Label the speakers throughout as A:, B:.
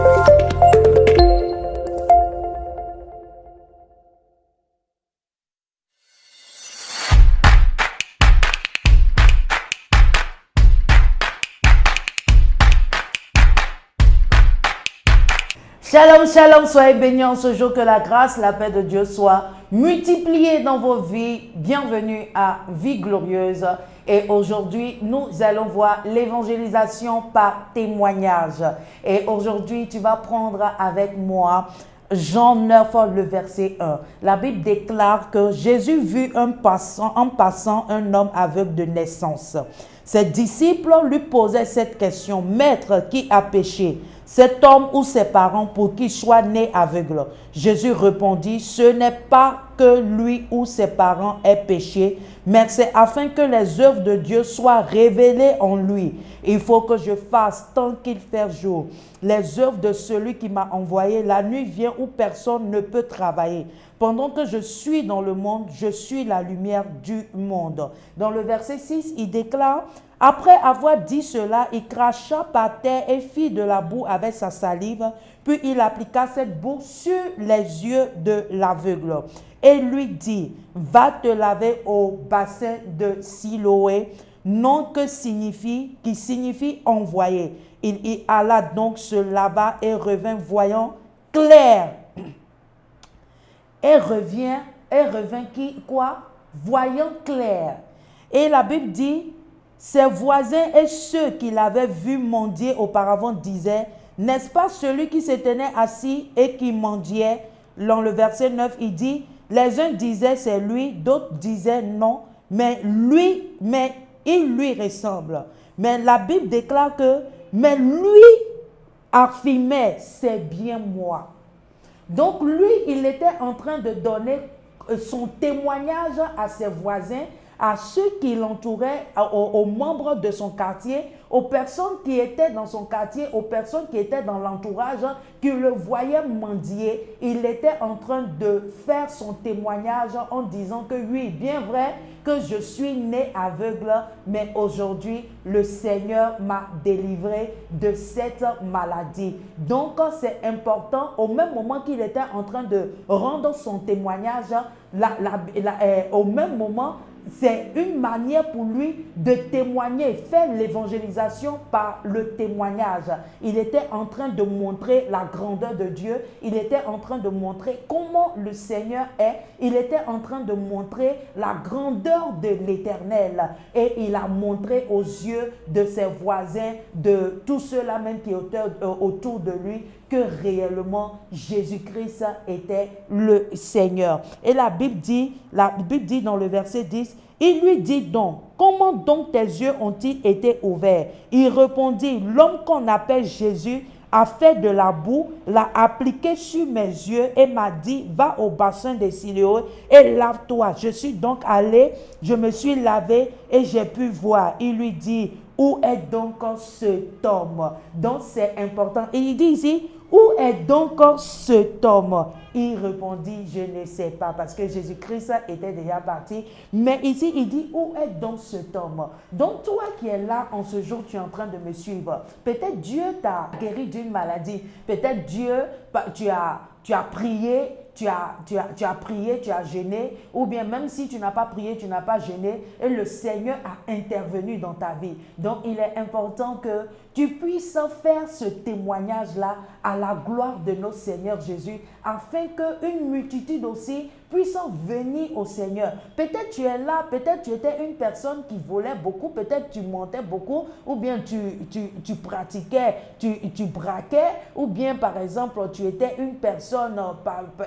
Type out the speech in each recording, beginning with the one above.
A: Shalom, shalom, soyez bénis en ce jour, que la grâce, la paix de Dieu soit multipliée dans vos vies. Bienvenue à Vie Glorieuse. Et aujourd'hui, nous allons voir l'évangélisation par témoignage. Et aujourd'hui, tu vas prendre avec moi Jean 9, le verset 1. La Bible déclare que Jésus vit en passant un homme aveugle de naissance. Ses disciples lui posaient cette question: Maître, qui a péché, cet homme ou ses parents, pour qu'il soit né aveugle? Jésus répondit: ce n'est pas que lui ou ses parents aient péché, mais c'est afin que les œuvres de Dieu soient révélées en lui. Il faut que je fasse, tant qu'il fait jour, les œuvres de celui qui m'a envoyé. La nuit vient où personne ne peut travailler. Pendant que je suis dans le monde, je suis la lumière du monde. Dans le verset 6, il déclare: après avoir dit cela, il cracha par terre et fit de la boue avec sa salive, puis il appliqua cette boue sur les yeux de l'aveugle et lui dit: va te laver au bassin de Siloé, nom qui signifie envoyé. Il y alla donc, se lava et revint voyant clair. Et revint qui quoi? Voyant clair. Et la Bible dit: ses voisins et ceux qui l'avaient vu mendier auparavant disaient: n'est-ce pas celui qui se tenait assis et qui mendiait? Dans le verset 9, il dit: les uns disaient c'est lui, d'autres disaient non, mais il lui ressemble. Mais la Bible déclare que mais lui affirmait: c'est bien moi. Donc lui, il était en train de donner son témoignage à ses voisins, à ceux qui l'entouraient, aux membres de son quartier, aux personnes qui étaient dans son quartier, aux personnes qui étaient dans l'entourage, qui le voyaient mendier. Il était en train de faire son témoignage en disant que oui, bien vrai que je suis né aveugle, mais aujourd'hui, le Seigneur m'a délivré de cette maladie. Donc, c'est important, au même moment qu'il était en train de rendre son témoignage, au même moment, c'est une manière pour lui de témoigner, faire l'évangélisation par le témoignage. Il était en train de montrer la grandeur de Dieu. Il était en train de montrer comment le Seigneur est. Il était en train de montrer la grandeur de l'Éternel. Et il a montré aux yeux de ses voisins, de tous ceux-là même qui étaient autour de lui, que réellement Jésus-Christ était le Seigneur. Et la Bible dit dans le verset 10, il lui dit donc: comment donc tes yeux ont-ils été ouverts? Il répondit: l'homme qu'on appelle Jésus a fait de la boue, l'a appliqué sur mes yeux et m'a dit: va au bassin des Siloé et lave-toi. Je suis donc allé, je me suis lavé et j'ai pu voir. Il lui dit: où est donc cet homme? Donc c'est important. Et il dit ici: où est donc cet homme? Il répondit: je ne sais pas, parce que Jésus-Christ était déjà parti. Mais ici, il dit: où est donc cet homme? Donc toi qui es là en ce jour, tu es en train de me suivre. Peut-être Dieu t'a guéri d'une maladie. Peut-être Dieu, tu as prié. Tu as prié, tu as jeûné, ou bien même si tu n'as pas prié, tu n'as pas jeûné, et le Seigneur a intervenu dans ta vie. Donc, il est important que tu puisses faire ce témoignage-là à la gloire de notre Seigneur Jésus, afin qu'une multitude aussi puisse venir au Seigneur. Peut-être tu es là, peut-être tu étais une personne qui volait beaucoup, peut-être tu mentais beaucoup, ou bien tu pratiquais, tu braquais, ou bien par exemple tu étais une personne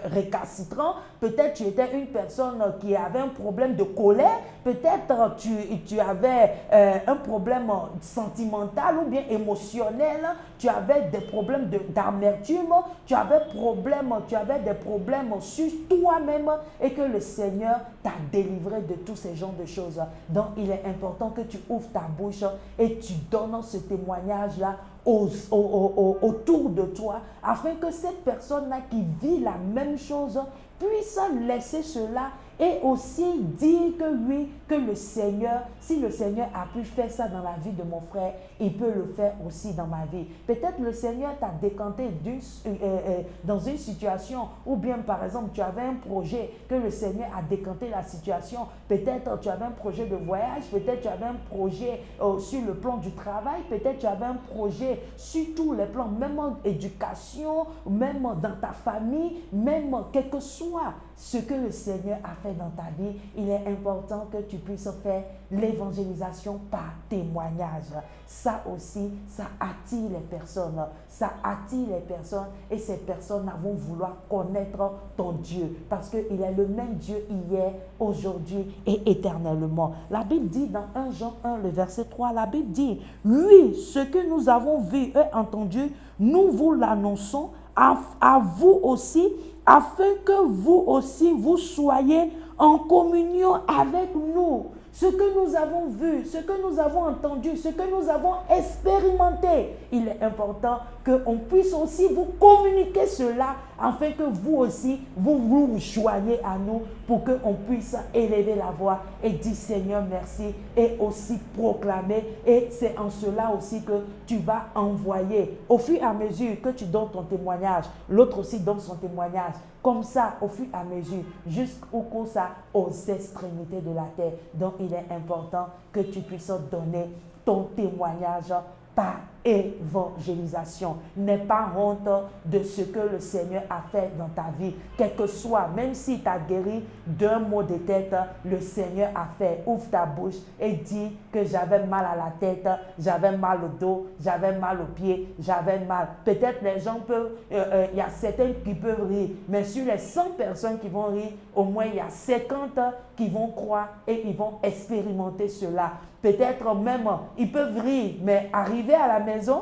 A: récalcitrant, peut-être tu étais une personne qui avait un problème de colère, peut-être tu avais un problème sentimental ou bien émotionnel, tu avais des problèmes d'amertume, tu avais des problèmes sur toi-même et que le Seigneur t'a délivré de tous ces genres de choses. Donc il est important que tu ouvres ta bouche et tu donnes ce témoignage-là autour de toi, afin que cette personne-là qui vit la même chose puisse laisser cela et aussi dire que oui, que le Seigneur, si le Seigneur a pu faire ça dans la vie de mon frère, il peut le faire aussi dans ma vie. Peut-être le Seigneur t'a décanté dans une situation, ou bien par exemple tu avais un projet que le Seigneur a décanté la situation. Peut-être tu avais un projet de voyage, peut-être tu avais un projet sur le plan du travail, peut-être tu avais un projet sur tous les plans, même en éducation, même dans ta famille, même quel que soit ce que le Seigneur a fait dans ta vie, il est important que tu puisses faire l'évangélisation par témoignage. Ça aussi, ça attire les personnes. Ça attire les personnes et ces personnes vont vouloir connaître ton Dieu parce qu'il est le même Dieu hier, aujourd'hui et éternellement. La Bible dit dans 1 Jean 1, le verset 3, la Bible dit, oui, ce que nous avons vu et entendu, nous vous l'annonçons à vous aussi, afin que vous aussi, vous soyez en communion avec nous. Ce que nous avons vu, ce que nous avons entendu, ce que nous avons expérimenté, il est important qu'on puisse aussi vous communiquer cela afin que vous aussi, vous vous joignez à nous pour qu'on puisse élever la voix et dire Seigneur merci et aussi proclamer. Et c'est en cela aussi que tu vas envoyer au fur et à mesure que tu donnes ton témoignage, l'autre aussi donne son témoignage. Comme ça, au fur et à mesure, jusqu'au cours ça, aux extrémités de la terre. Donc, il est important que tu puisses donner ton témoignage par évangélisation. N'aie pas honte de ce que le Seigneur a fait dans ta vie. Quel que soit, même si tu as guéri d'un mot de tête, le Seigneur a fait. Ouvre ta bouche et dis que j'avais mal à la tête, j'avais mal au dos, j'avais mal aux pieds, j'avais mal. Peut-être les gens peuvent, il y a certains qui peuvent rire, mais sur les 100 personnes qui vont rire, au moins il y a 50 qui vont croire et ils vont expérimenter cela. Peut-être même, ils peuvent rire, mais arriver à la maison,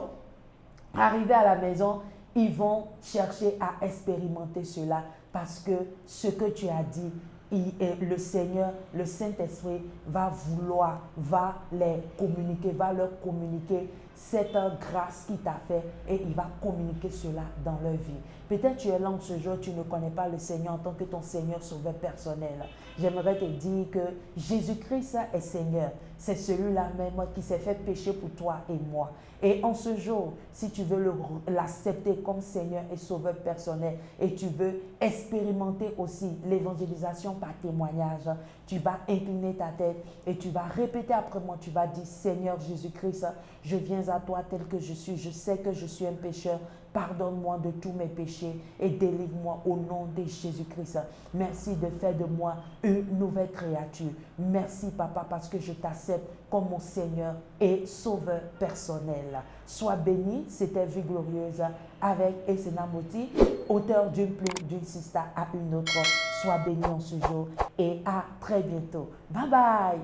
A: ils vont chercher à expérimenter cela parce que ce que tu as dit, le Seigneur, le Saint-Esprit va leur communiquer cette grâce qu'il t'a fait et il va communiquer cela dans leur vie. Peut-être tu es là ce jour, tu ne connais pas le Seigneur en tant que ton Seigneur sauveur personnel. J'aimerais te dire que Jésus-Christ est Seigneur. C'est celui-là même qui s'est fait pécher pour toi et moi. Et en ce jour, si tu veux l'accepter comme Seigneur et sauveur personnel et tu veux expérimenter aussi l'évangélisation par témoignage, tu vas incliner ta tête et tu vas répéter après moi, tu vas dire Seigneur Jésus-Christ, je viens à toi tel que je suis, je sais que je suis un pécheur. Pardonne-moi de tous mes péchés et délivre-moi au nom de Jésus-Christ. Merci de faire de moi une nouvelle créature. Merci, Papa, parce que je t'accepte comme mon Seigneur et Sauveur personnel. Sois béni, c'était Vie Glorieuse avec Esena Moti, auteur d'une plume d'une sista à une autre. Sois béni en ce jour et à très bientôt. Bye bye!